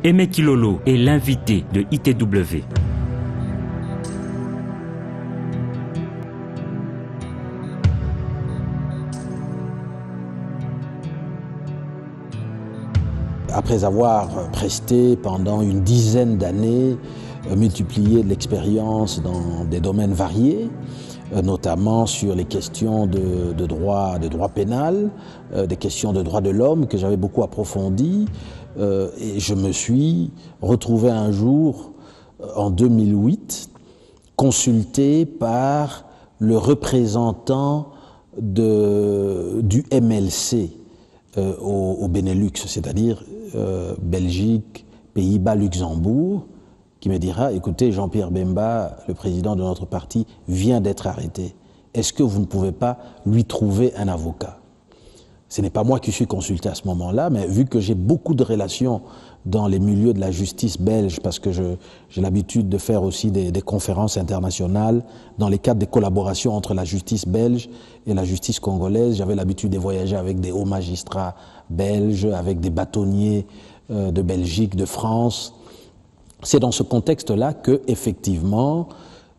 Aimé Kilolo est l'invité de ITW. Après avoir presté pendant une dizaine d'années, multiplié l'expérience dans des domaines variés, notamment sur les questions de droit pénal, des questions de droits de l'homme que j'avais beaucoup approfondies, et je me suis retrouvé un jour, en 2008, consulté par le représentant du MLC au Benelux, c'est-à-dire Belgique, Pays-Bas, Luxembourg, qui me dira, écoutez, Jean-Pierre Bemba, le président de notre parti, vient d'être arrêté. Est-ce que vous ne pouvez pas lui trouver un avocat? Ce n'est pas moi qui suis consulté à ce moment-là, mais vu que j'ai beaucoup de relations dans les milieux de la justice belge, parce que j'ai l'habitude de faire aussi des conférences internationales dans les cadres des collaborations entre la justice belge et la justice congolaise. J'avais l'habitude de voyager avec des hauts magistrats belges, avec des bâtonniers de Belgique, de France. C'est dans ce contexte-là que, effectivement,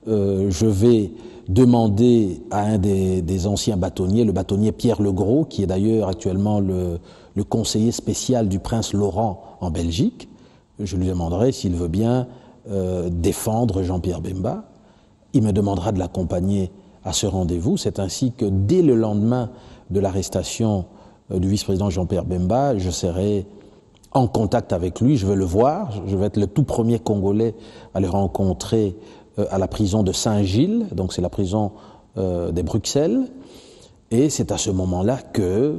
je vais demander à un des anciens bâtonniers, le bâtonnier Pierre Legros, qui est d'ailleurs actuellement le conseiller spécial du prince Laurent en Belgique. Je lui demanderai s'il veut bien défendre Jean-Pierre Bemba. Il me demandera de l'accompagner à ce rendez-vous. C'est ainsi que dès le lendemain de l'arrestation du vice-président Jean-Pierre Bemba, je serai en contact avec lui, je vais le voir, je vais être le tout premier Congolais à le rencontrer à la prison de Saint-Gilles, donc c'est la prison des Bruxelles, et c'est à ce moment-là que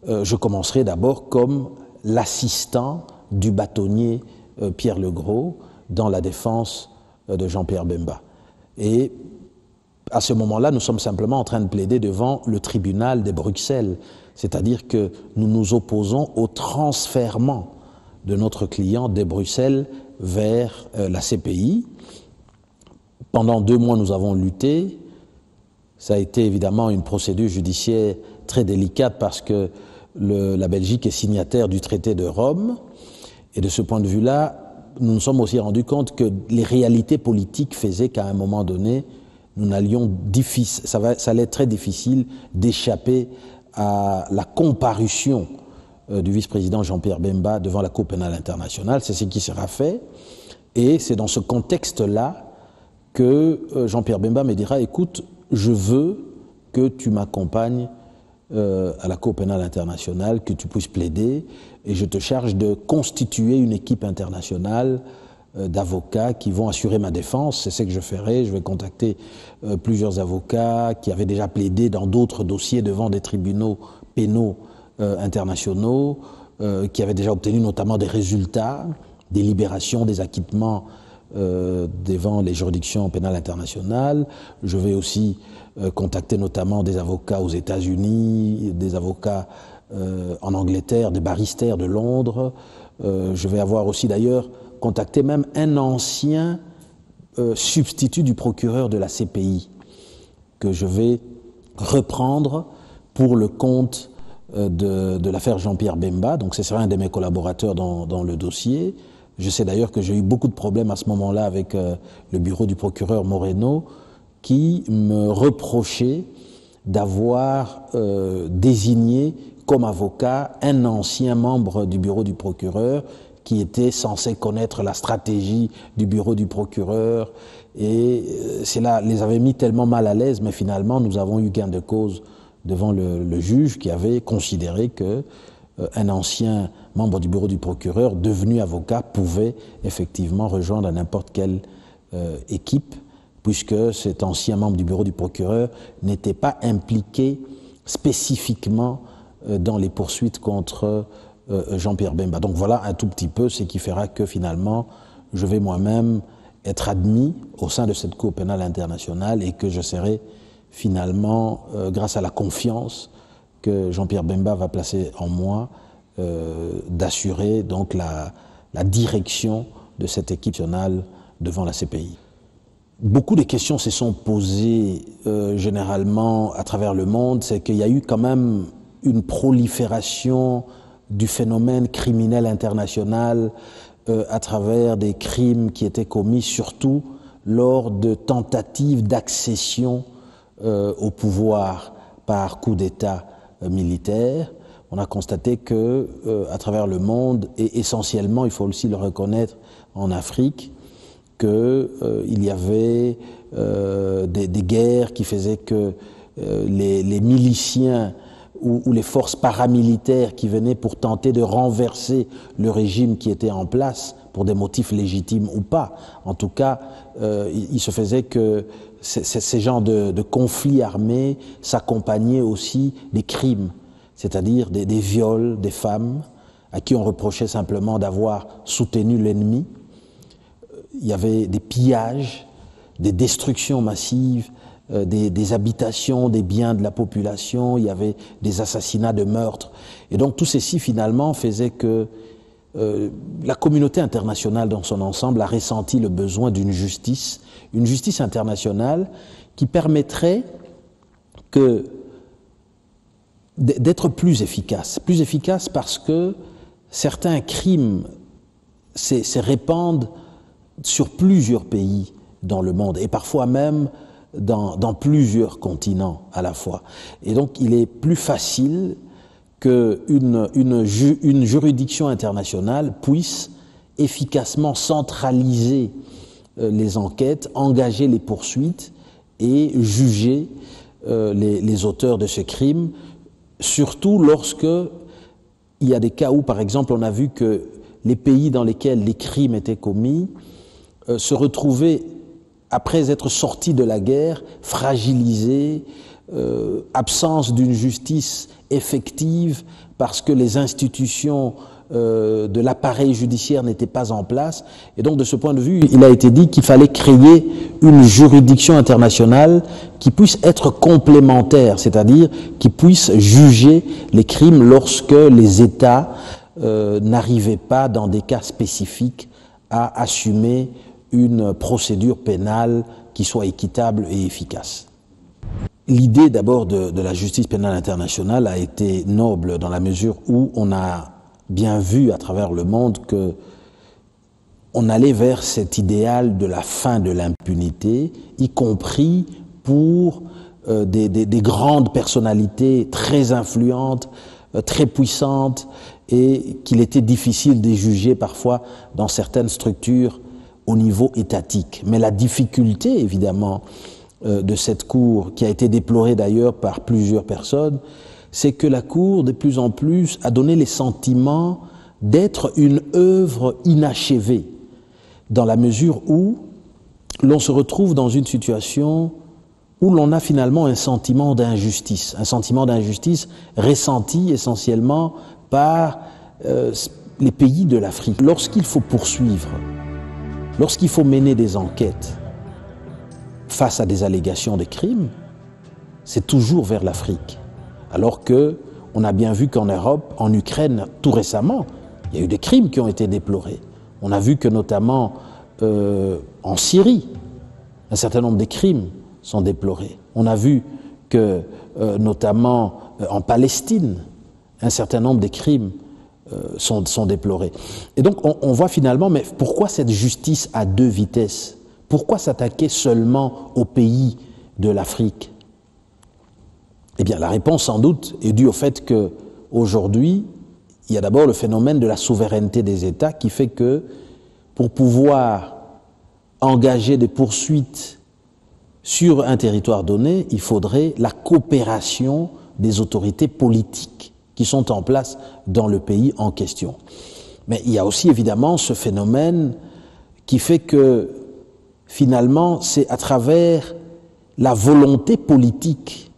je commencerai d'abord comme l'assistant du bâtonnier Pierre Legros dans la défense de Jean-Pierre Bemba. Et à ce moment-là, nous sommes simplement en train de plaider devant le tribunal de Bruxelles, c'est-à-dire que nous nous opposons au transfèrement de notre client de Bruxelles vers la CPI. Pendant 2 mois, nous avons lutté. Ça a été évidemment une procédure judiciaire très délicate parce que la Belgique est signataire du traité de Rome. Et de ce point de vue-là, nous nous sommes aussi rendus compte que les réalités politiques faisaient qu'à un moment donné, ça allait être très difficile d'échapper à la comparution du vice-président Jean-Pierre Bemba devant la Cour pénale internationale. C'est ce qui sera fait. Et c'est dans ce contexte-là que Jean-Pierre Bemba me dira, écoute, je veux que tu m'accompagnes à la Cour pénale internationale, que tu puisses plaider, et je te charge de constituer une équipe internationale d'avocats qui vont assurer ma défense. C'est ce que je ferai. Je vais contacter plusieurs avocats qui avaient déjà plaidé dans d'autres dossiers devant des tribunaux pénaux internationaux, qui avaient déjà obtenu notamment des résultats, des libérations, des acquittements devant les juridictions pénales internationales. Je vais aussi contacter notamment des avocats aux États-Unis, des avocats en Angleterre, des barristères de Londres. Je vais avoir aussi d'ailleurs contacté même un ancien substitut du procureur de la CPI que je vais reprendre pour le compte de l'affaire Jean-Pierre Bemba. Donc ce sera un de mes collaborateurs dans le dossier. Je sais d'ailleurs que j'ai eu beaucoup de problèmes à ce moment-là avec le bureau du procureur Moreno qui me reprochait d'avoir désigné comme avocat un ancien membre du bureau du procureur qui était censé connaître la stratégie du bureau du procureur. Et cela les avait mis tellement mal à l'aise, mais finalement nous avons eu gain de cause devant le juge qui avait considéré que un ancien membre du bureau du procureur devenu avocat pouvait effectivement rejoindre n'importe quelle équipe, puisque cet ancien membre du bureau du procureur n'était pas impliqué spécifiquement dans les poursuites contre Jean-Pierre Bemba. Donc voilà un tout petit peu ce qui fera que finalement je vais moi-même être admis au sein de cette Cour pénale internationale et que je serai finalement, grâce à la confiance que Jean-Pierre Bemba va placer en moi, d'assurer donc la direction de cette équipe nationale devant la CPI. Beaucoup de questions se sont posées généralement à travers le monde, c'est qu'il y a eu quand même une prolifération du phénomène criminel international à travers des crimes qui étaient commis surtout lors de tentatives d'accession au pouvoir par coup d'État militaire. On a constaté que, à travers le monde, et essentiellement, il faut aussi le reconnaître, en Afrique, qu'il y avait des guerres qui faisaient que les miliciens ou les forces paramilitaires qui venaient pour tenter de renverser le régime qui était en place, pour des motifs légitimes ou pas. En tout cas, il se faisait que ces genres de conflits armés s'accompagnaient aussi des crimes, c'est-à-dire des viols des femmes à qui on reprochait simplement d'avoir soutenu l'ennemi. Il y avait des pillages, des destructions massives, des habitations, des biens de la population, il y avait des assassinats, de meurtres. Et donc tout ceci finalement faisait que la communauté internationale dans son ensemble a ressenti le besoin d'une justice internationale qui permettrait d'être plus efficace parce que certains crimes se répandent sur plusieurs pays dans le monde et parfois même dans plusieurs continents à la fois. Et donc il est plus facile qu'une juridiction internationale puisse efficacement centraliser les enquêtes, engager les poursuites et juger les auteurs de ces crimes, surtout lorsque il y a des cas où, par exemple, on a vu que les pays dans lesquels les crimes étaient commis se retrouvaient, après être sortis de la guerre, fragilisés, absence d'une justice effective parce que les institutions de l'appareil judiciaire n'étaient pas en place. Et donc, de ce point de vue, il a été dit qu'il fallait créer une juridiction internationale qui puisse être complémentaire, c'est-à-dire qui puisse juger les crimes lorsque les États n'arrivaient pas, dans des cas spécifiques, à assumer une procédure pénale qui soit équitable et efficace. L'idée d'abord de la justice pénale internationale a été noble dans la mesure où on a bien vu à travers le monde que on allait vers cet idéal de la fin de l'impunité, y compris pour des grandes personnalités très influentes, très puissantes, et qu'il était difficile de juger parfois dans certaines structures au niveau étatique. Mais la difficulté, évidemment, de cette Cour, qui a été déplorée d'ailleurs par plusieurs personnes, c'est que la Cour, de plus en plus, a donné les sentiments d'être une œuvre inachevée, dans la mesure où l'on se retrouve dans une situation où l'on a finalement un sentiment d'injustice ressenti essentiellement par les pays de l'Afrique. Lorsqu'il faut poursuivre, lorsqu'il faut mener des enquêtes face à des allégations de crimes, c'est toujours vers l'Afrique. Alors que on a bien vu qu'en Europe, en Ukraine, tout récemment, il y a eu des crimes qui ont été déplorés. On a vu que notamment en Syrie, un certain nombre de crimes sont déplorés. On a vu que notamment en Palestine, un certain nombre de crimes sont déplorés. Et donc on voit finalement, mais pourquoi cette justice à deux vitesses ? Pourquoi s'attaquer seulement aux pays de l'Afrique ? Eh bien, la réponse, sans doute, est due au fait qu'aujourd'hui, il y a d'abord le phénomène de la souveraineté des États qui fait que, pour pouvoir engager des poursuites sur un territoire donné, il faudrait la coopération des autorités politiques qui sont en place dans le pays en question. Mais il y a aussi évidemment ce phénomène qui fait que, finalement, c'est à travers la volonté politique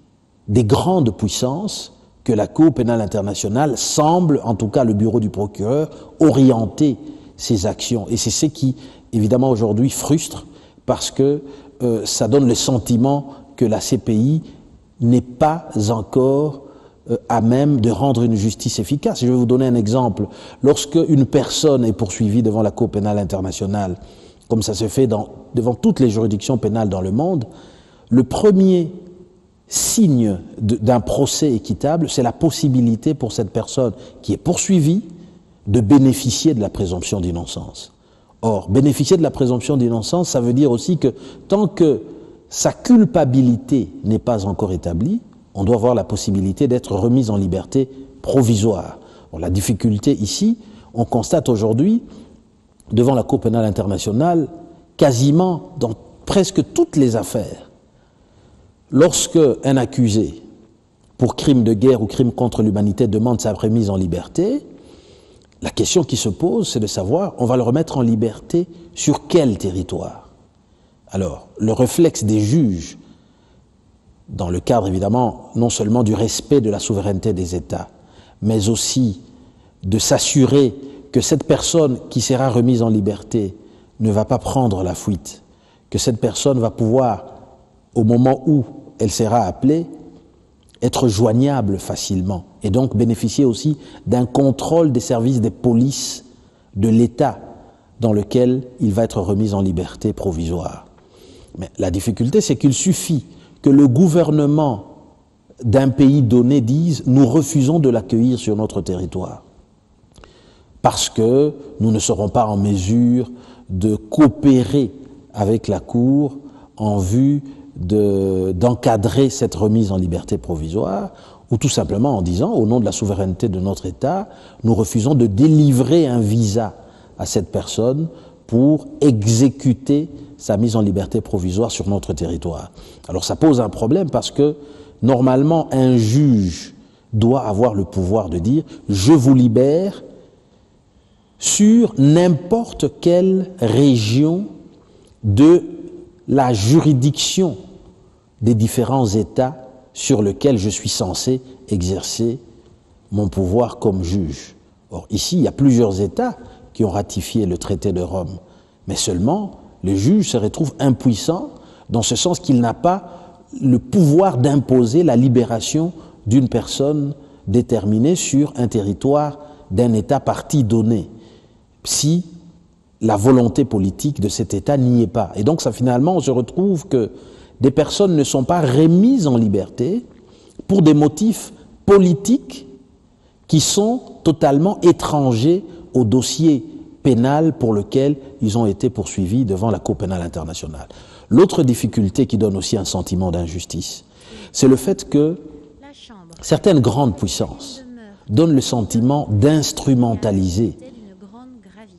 des grandes puissances que la Cour pénale internationale semble, en tout cas le bureau du procureur, orienter ses actions. Et c'est ce qui, évidemment, aujourd'hui frustre, parce que ça donne le sentiment que la CPI n'est pas encore à même de rendre une justice efficace. Je vais vous donner un exemple. Lorsque une personne est poursuivie devant la Cour pénale internationale, comme ça se fait devant toutes les juridictions pénales dans le monde, le premier signe d'un procès équitable, c'est la possibilité pour cette personne qui est poursuivie de bénéficier de la présomption d'innocence. Or, bénéficier de la présomption d'innocence, ça veut dire aussi que tant que sa culpabilité n'est pas encore établie, on doit avoir la possibilité d'être remis en liberté provisoire. Bon, la difficulté ici, on constate aujourd'hui, devant la Cour pénale internationale, quasiment dans presque toutes les affaires, lorsque un accusé pour crime de guerre ou crime contre l'humanité demande sa remise en liberté, la question qui se pose, c'est de savoir, on va le remettre en liberté sur quel territoire? Alors, le réflexe des juges, dans le cadre évidemment non seulement du respect de la souveraineté des États, mais aussi de s'assurer que cette personne qui sera remise en liberté ne va pas prendre la fuite, que cette personne va pouvoir, au moment où elle sera appelée, être joignable facilement et donc bénéficier aussi d'un contrôle des services des polices de l'État dans lequel il va être remis en liberté provisoire. Mais la difficulté, c'est qu'il suffit que le gouvernement d'un pays donné dise « nous refusons de l'accueillir sur notre territoire » parce que nous ne serons pas en mesure de coopérer avec la Cour en vue d'encadrer cette remise en liberté provisoire, ou tout simplement en disant, au nom de la souveraineté de notre État, nous refusons de délivrer un visa à cette personne pour exécuter sa mise en liberté provisoire sur notre territoire. Alors ça pose un problème parce que, normalement, un juge doit avoir le pouvoir de dire « je vous libère » sur n'importe quelle région de la juridiction des différents États sur lesquels je suis censé exercer mon pouvoir comme juge. Or, ici, il y a plusieurs États qui ont ratifié le traité de Rome, mais seulement le juge se retrouve impuissant dans ce sens qu'il n'a pas le pouvoir d'imposer la libération d'une personne déterminée sur un territoire d'un État partie donné, si la volonté politique de cet État n'y est pas. Et donc, ça, finalement, on se retrouve que des personnes ne sont pas remises en liberté pour des motifs politiques qui sont totalement étrangers au dossier pénal pour lequel ils ont été poursuivis devant la Cour pénale internationale. L'autre difficulté qui donne aussi un sentiment d'injustice, c'est le fait que certaines grandes puissances donnent le sentiment d'instrumentaliser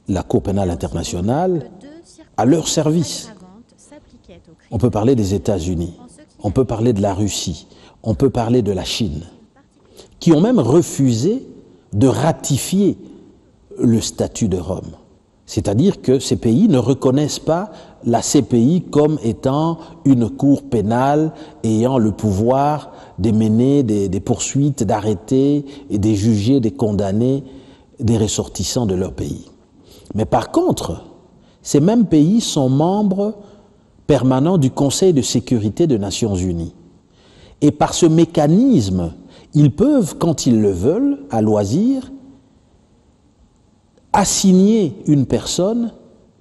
la Cour pénale internationale à leur service. On peut parler des États-Unis, on peut parler de la Russie, on peut parler de la Chine, qui ont même refusé de ratifier le statut de Rome. C'est-à-dire que ces pays ne reconnaissent pas la CPI comme étant une cour pénale ayant le pouvoir de mener des poursuites, d'arrêter et de juger, de condamner des ressortissants de leur pays. Mais par contre, ces mêmes pays sont membres permanents du Conseil de sécurité des Nations Unies. Et par ce mécanisme, ils peuvent, quand ils le veulent, à loisir, assigner une personne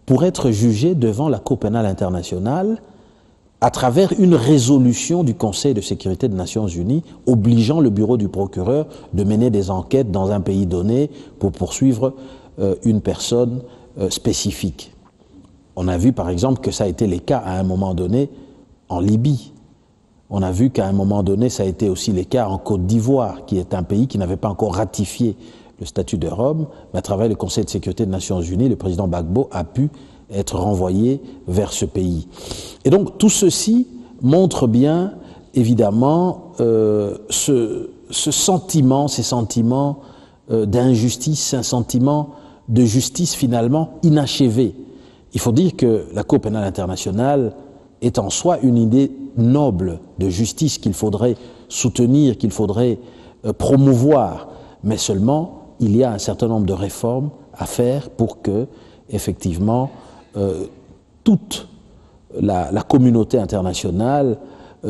pour être jugée devant la Cour pénale internationale à travers une résolution du Conseil de sécurité des Nations Unies obligeant le bureau du procureur de mener des enquêtes dans un pays donné pour poursuivre une personne spécifique. On a vu par exemple que ça a été le cas à un moment donné en Libye. On a vu qu'à un moment donné ça a été aussi le cas en Côte d'Ivoire, qui est un pays qui n'avait pas encore ratifié le statut de Rome, mais à travers le Conseil de sécurité des Nations Unies, le président Gbagbo a pu être renvoyé vers ce pays. Et donc tout ceci montre bien évidemment ce sentiment, ces sentiments d'injustice, un sentiment de justice finalement inachevée. Il faut dire que la Cour pénale internationale est en soi une idée noble de justice qu'il faudrait soutenir, qu'il faudrait promouvoir, mais seulement il y a un certain nombre de réformes à faire pour que, effectivement, toute la communauté internationale,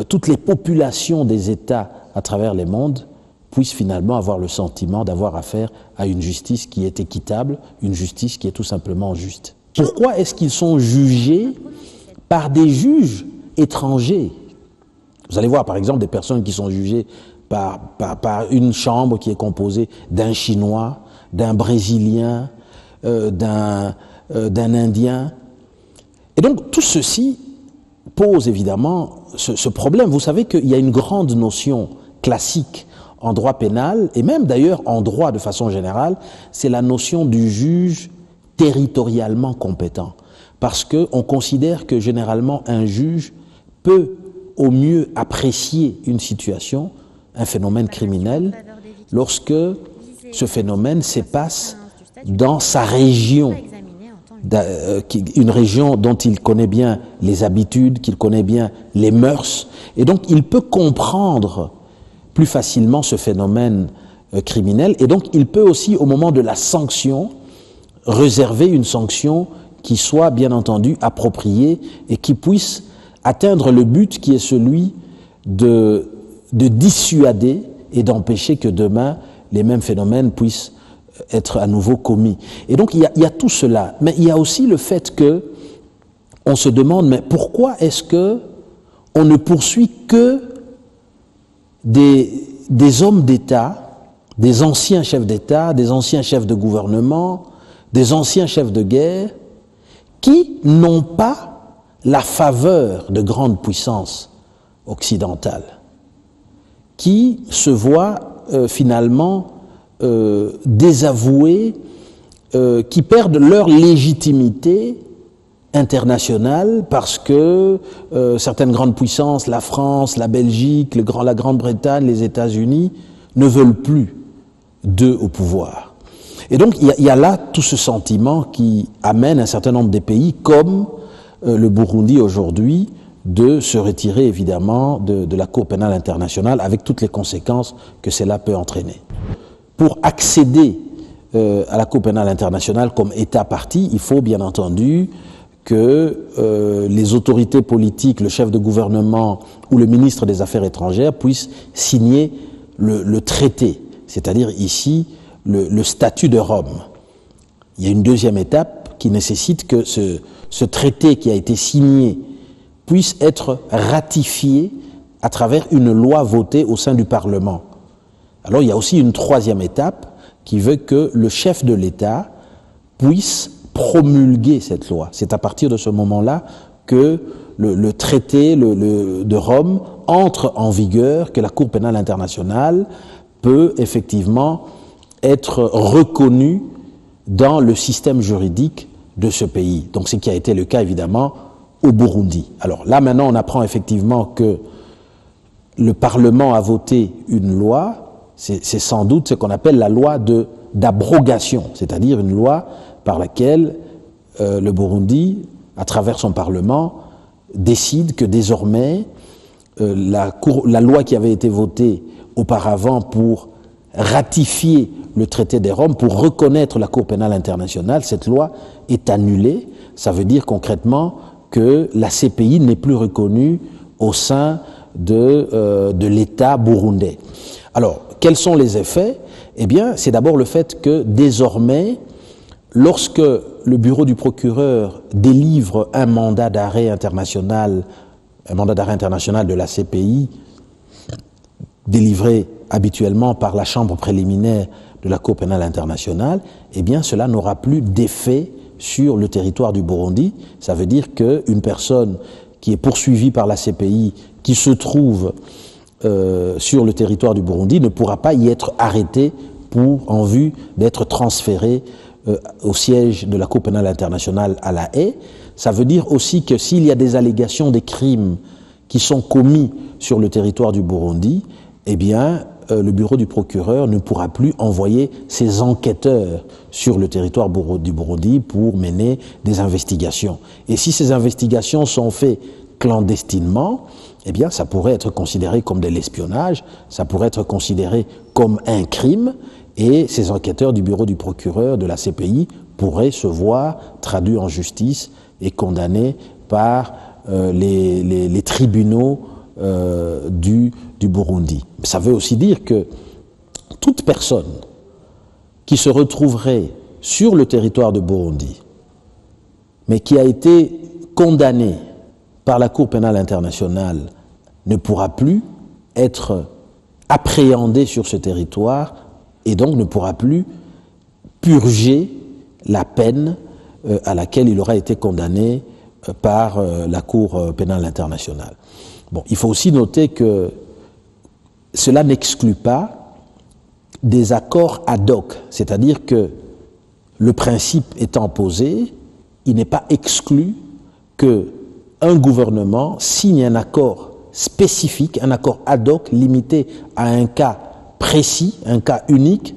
toutes les populations des États à travers les mondes puissent finalement avoir le sentiment d'avoir affaire à une justice qui est équitable, une justice qui est tout simplement juste. Pourquoi est-ce qu'ils sont jugés par des juges étrangers? Vous allez voir par exemple des personnes qui sont jugées par une chambre qui est composée d'un Chinois, d'un Brésilien, d'un Indien. Et donc tout ceci pose évidemment ce problème. Vous savez qu'il y a une grande notion classique en droit pénal, et même d'ailleurs en droit de façon générale, c'est la notion du juge territorialement compétent. Parce qu'on considère que généralement un juge peut au mieux apprécier une situation, un phénomène criminel, lorsque ce phénomène se passe dans sa région, une région dont il connaît bien les habitudes, qu'il connaît bien les mœurs, et donc il peut comprendre plus facilement ce phénomène criminel, et donc il peut aussi, au moment de la sanction, réserver une sanction qui soit bien entendu appropriée et qui puisse atteindre le but qui est celui de dissuader et d'empêcher que demain les mêmes phénomènes puissent être à nouveau commis. Et donc il y a tout cela, mais il y a aussi le fait que on se demande, mais pourquoi est-ce que on ne poursuit que des hommes d'État, des anciens chefs d'État, des anciens chefs de gouvernement, des anciens chefs de guerre, qui n'ont pas la faveur de grandes puissances occidentales, qui se voient finalement désavoués, qui perdent leur légitimité internationale parce que certaines grandes puissances, la France, la Belgique, la Grande-Bretagne, les États-Unis, ne veulent plus d'eux au pouvoir. Et donc il y a là tout ce sentiment qui amène un certain nombre de pays, comme le Burundi aujourd'hui, de se retirer évidemment de la Cour pénale internationale avec toutes les conséquences que cela peut entraîner. Pour accéder à la Cour pénale internationale comme État partie, il faut bien entendu que les autorités politiques, le chef de gouvernement ou le ministre des Affaires étrangères puissent signer le traité, c'est-à-dire ici le statut de Rome. Il y a une deuxième étape qui nécessite que ce traité qui a été signé puisse être ratifié à travers une loi votée au sein du Parlement. Alors il y a aussi une troisième étape qui veut que le chef de l'État puisse promulguer cette loi. C'est à partir de ce moment-là que le traité de Rome entre en vigueur, que la Cour pénale internationale peut effectivement être reconnue dans le système juridique de ce pays. Donc ce qui a été le cas évidemment au Burundi. Alors là maintenant on apprend effectivement que le Parlement a voté une loi, c'est sans doute ce qu'on appelle la loi d'abrogation, c'est-à-dire une loi par laquelle le Burundi, à travers son Parlement, décide que désormais la loi qui avait été votée auparavant pour ratifier le traité de Rome, pour reconnaître la Cour pénale internationale, cette loi est annulée. Ça veut dire concrètement que la CPI n'est plus reconnue au sein de l'État burundais. Alors, quels sont les effets? Eh bien, c'est d'abord le fait que désormais, lorsque le bureau du procureur délivre un mandat d'arrêt international de la CPI, délivré habituellement par la chambre préliminaire de la Cour pénale internationale, eh bien cela n'aura plus d'effet sur le territoire du Burundi. Ça veut dire qu'une personne qui est poursuivie par la CPI, qui se trouve sur le territoire du Burundi, ne pourra pas y être arrêtée en vue d'être transférée au siège de la Cour pénale internationale à La Haye. Ça veut dire aussi que s'il y a des allégations, des crimes qui sont commis sur le territoire du Burundi, eh bien, le bureau du procureur ne pourra plus envoyer ses enquêteurs sur le territoire du Burundi pour mener des investigations. Et si ces investigations sont faites clandestinement, eh bien, ça pourrait être considéré comme de l'espionnage, ça pourrait être considéré comme un crime, et ces enquêteurs du bureau du procureur de la CPI pourraient se voir traduits en justice et condamnés par les tribunaux du Burundi. Ça veut aussi dire que toute personne qui se retrouverait sur le territoire de Burundi, mais qui a été condamnée par la Cour pénale internationale, ne pourra plus être appréhendée sur ce territoire et donc ne pourra plus purger la peine à laquelle il aura été condamné par la Cour pénale internationale. Bon, il faut aussi noter que cela n'exclut pas des accords ad hoc, c'est-à-dire que le principe étant posé, il n'est pas exclu qu'un gouvernement signe un accord spécifique, un accord ad hoc limité à un cas précis, un cas unique,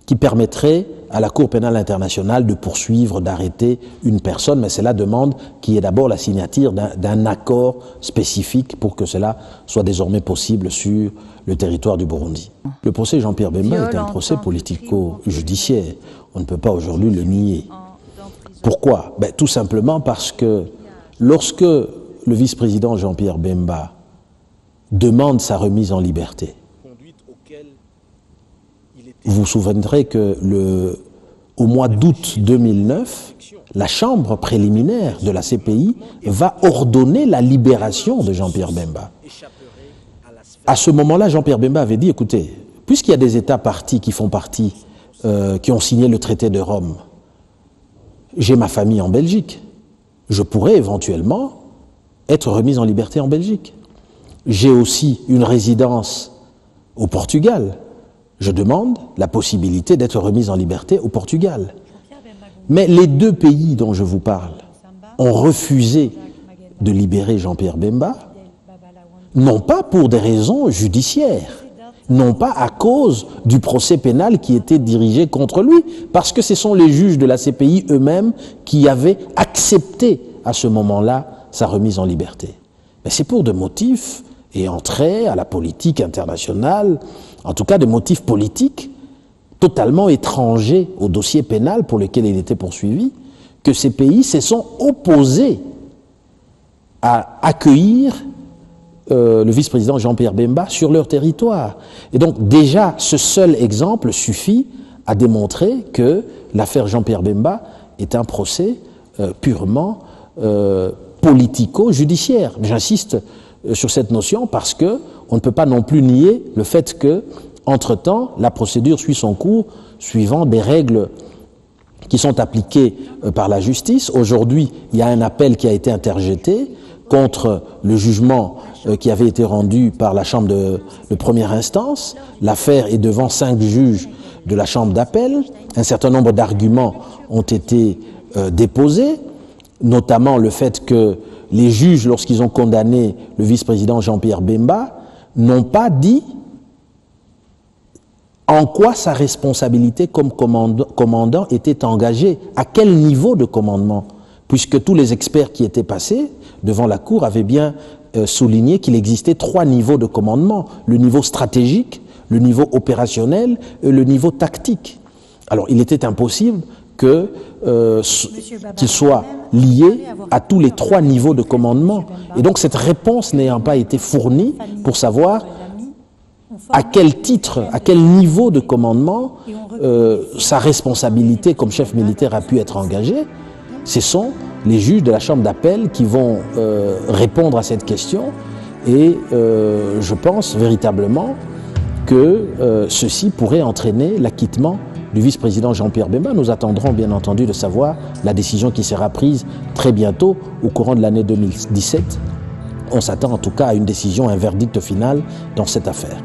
qui permettrait à la Cour pénale internationale de poursuivre, d'arrêter une personne, mais cela demande qu'il y ait d'abord la signature d'un accord spécifique pour que cela soit désormais possible sur le territoire du Burundi. Le procès Jean-Pierre Bemba est un procès politico-judiciaire. On ne peut pas aujourd'hui le nier. Pourquoi? Ben, tout simplement parce que lorsque le vice-président Jean-Pierre Bemba demande sa remise en liberté, vous vous souviendrez que au mois d'août 2009, la chambre préliminaire de la CPI va ordonner la libération de Jean-Pierre Bemba. À ce moment-là, Jean-Pierre Bemba avait dit, écoutez, puisqu'il y a des États partis qui font partie, qui ont signé le traité de Rome, j'ai ma famille en Belgique, je pourrais éventuellement être remise en liberté en Belgique. J'ai aussi une résidence au Portugal. Je demande la possibilité d'être remise en liberté au Portugal. Mais les deux pays dont je vous parle ont refusé de libérer Jean-Pierre Bemba, non pas pour des raisons judiciaires, non pas à cause du procès pénal qui était dirigé contre lui, parce que ce sont les juges de la CPI eux-mêmes qui avaient accepté à ce moment-là sa remise en liberté. Mais c'est pour des motifs ayant trait à la politique internationale, en tout cas des motifs politiques totalement étrangers au dossier pénal pour lequel il était poursuivi, que ces pays se sont opposés à accueillir le vice-président Jean-Pierre Bemba sur leur territoire. Et donc déjà, ce seul exemple suffit à démontrer que l'affaire Jean-Pierre Bemba est un procès purement politico-judiciaire. J'insiste sur cette notion parce que on ne peut pas non plus nier le fait que, entre-temps, la procédure suit son cours suivant des règles qui sont appliquées par la justice. Aujourd'hui, il y a un appel qui a été interjeté contre le jugement qui avait été rendu par la chambre de première instance. L'affaire est devant 5 juges de la chambre d'appel. Un certain nombre d'arguments ont été déposés, notamment le fait que les juges, lorsqu'ils ont condamné le vice-président Jean-Pierre Bemba, n'ont pas dit en quoi sa responsabilité comme commandant était engagée, à quel niveau de commandement, puisque tous les experts qui étaient passés devant la Cour avaient bien souligné qu'il existait 3 niveaux de commandement, le niveau stratégique, le niveau opérationnel et le niveau tactique. Alors il était impossible qu'il soit lié à tous les 3 niveaux de commandement. Et donc cette réponse n'ayant pas été fournie pour savoir à quel titre, à quel niveau de commandement sa responsabilité comme chef militaire a pu être engagée, ce sont les juges de la chambre d'appel qui vont répondre à cette question et je pense véritablement que ceci pourrait entraîner l'acquittement du vice-président Jean-Pierre Bemba. Nous attendrons bien entendu de savoir la décision qui sera prise très bientôt au courant de l'année 2017. On s'attend en tout cas à une décision, un verdict final dans cette affaire.